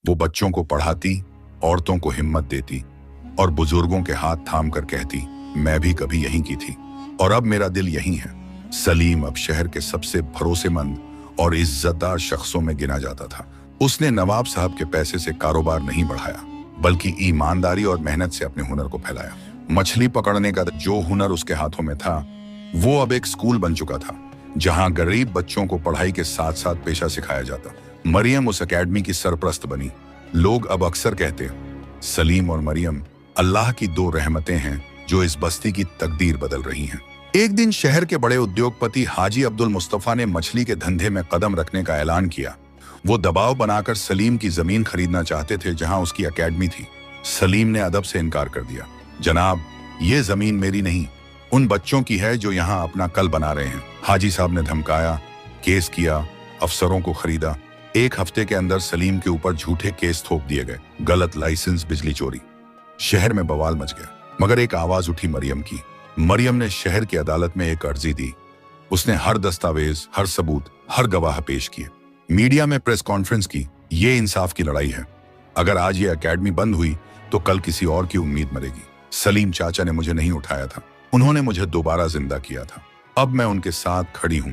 वो बच्चों को पढ़ाती, औरतों को हिम्मत देती और बुजुर्गों के हाथ थाम कर कहती, मैं भी कभी यहीं की थी और अब मेरा दिल यहीं है। सलीम अब शहर के सबसे भरोसेमंद और इज्जतदार शख्सों में गिना जाता था। उसने नवाब साहब के पैसे से कारोबार नहीं बढ़ाया, बल्कि ईमानदारी और मेहनत से अपने हुनर को फैलाया। मछली पकड़ने का जो हुनर उसके हाथों में था, वो अब एक स्कूल बन चुका था, जहां गरीब बच्चों को पढ़ाई के साथ साथ पेशा सिखाया जाता। मरियम उस एकेडमी की सरप्रस्त बनी। लोग अब अक्सर कहते, सलीम और मरियम अल्लाह की दो रहमतें हैं जो इस बस्ती की तकदीर बदल रही हैं। एक दिन शहर के बड़े उद्योगपति हाजी अब्दुल मुस्तफा ने मछली के धंधे में कदम रखने का ऐलान किया। वो दबाव बनाकर सलीम की जमीन खरीदना चाहते थे जहां उसकी एकेडमी थी। सलीम ने अदब से इनकार कर दिया। जनाब, ये जमीन मेरी नहीं, उन बच्चों की है जो यहाँ अपना कल बना रहे हैं। हाजी साहब ने धमकाया, केस किया, अफसरों को खरीदा। एक हफ्ते के अंदर सलीम के ऊपर झूठे केस थोप दिए गए। गलत लाइसेंस, बिजली चोरी। शहर में बवाल मच गया। मगर एक आवाज उठी मरियम की। मरियम ने शहर की अदालत में एक अर्जी दी। उसने हर दस्तावेज, हर सबूत, हर गवाह पेश किए। मीडिया में प्रेस कॉन्फ्रेंस की। ये इंसाफ की लड़ाई है। अगर आज ये एकेडमी बंद हुई तो कल किसी और की उम्मीद मरेगी। सलीम चाचा ने मुझे नहीं उठाया था, उन्होंने मुझे दोबारा जिंदा किया था। अब मैं उनके साथ खड़ी हूं,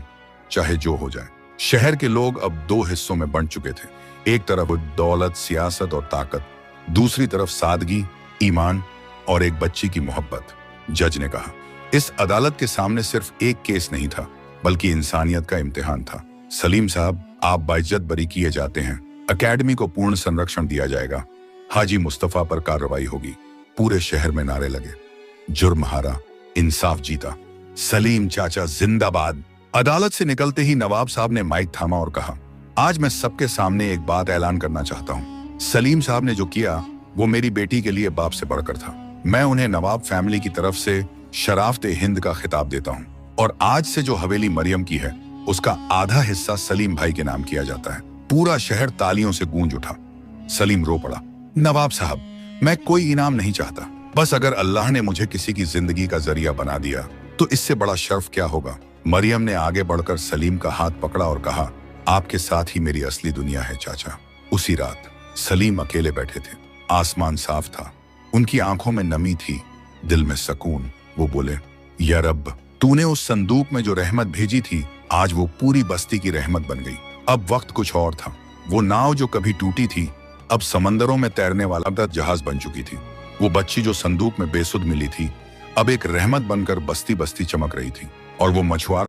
चाहे जो हो जाए। शहर के लोग अब दो हिस्सों में बंट चुके थे। एक तरफ दौलत, सियासत और ताकत, दूसरी तरफ सादगी, ईमान और एक बच्ची की मोहब्बत। जज ने कहा, इस अदालत के सामने सिर्फ एक केस नहीं था, बल्कि इंसानियत का इम्तिहान था। सलीम साहब, आप बाइज्जत बरी किए जाते हैं। एकेडमी को पूर्ण संरक्षण दिया जाएगा। हाजी मुस्तफा पर कार्रवाई होगी। पूरे शहर में नारे लगे। जुर्म हारा, इंसाफ जीता। सलीम चाचा जिंदाबाद। अदालत से निकलते ही नवाब साहब ने माइक थामा और कहा, आज मैं सबके सामने एक बात ऐलान करना चाहता हूँ। सलीम साहब ने जो किया वो मेरी बेटी के लिए बाप से बढ़कर था। मैं उन्हें नवाब फैमिली की तरफ से शराफते हिंद का खिताब देता हूँ और आज से जो हवेली मरियम की है उसका आधा हिस्सा सलीम भाई के नाम किया जाता है। पूरा शहर तालियों से गूंज उठा। सलीम रो पड़ा, नवाब साहब, मैं कोई इनाम नहीं चाहता, बस अगर अल्लाह ने मुझे किसी की जिंदगी का जरिया बना दिया तो इससे बड़ा शर्फ क्या होगा। मरियम ने आगे बढ़कर सलीम का हाथ पकड़ा और कहा, आपके साथ ही मेरी असली दुनिया है चाचा। उसी रात सलीम अकेले बैठे थे। आसमान साफ था, उनकी आंखों में नमी थी, दिल में सुकून। वो बोले, या रब, तूने उस संदूक में जो रहमत भेजी थी, आज वो पूरी बस्ती की रहमत बन गई। अब वक्त कुछ और था। वो नाव जो कभी टूटी थी, अब समंदरों में तैरने वाला जहाज बन चुकी थी। वो बच्ची जो संदूक में बेसुध मिली थी, अब एक रहमत बनकर बस्ती बस्ती चमक रही थी। और वो मछुआरा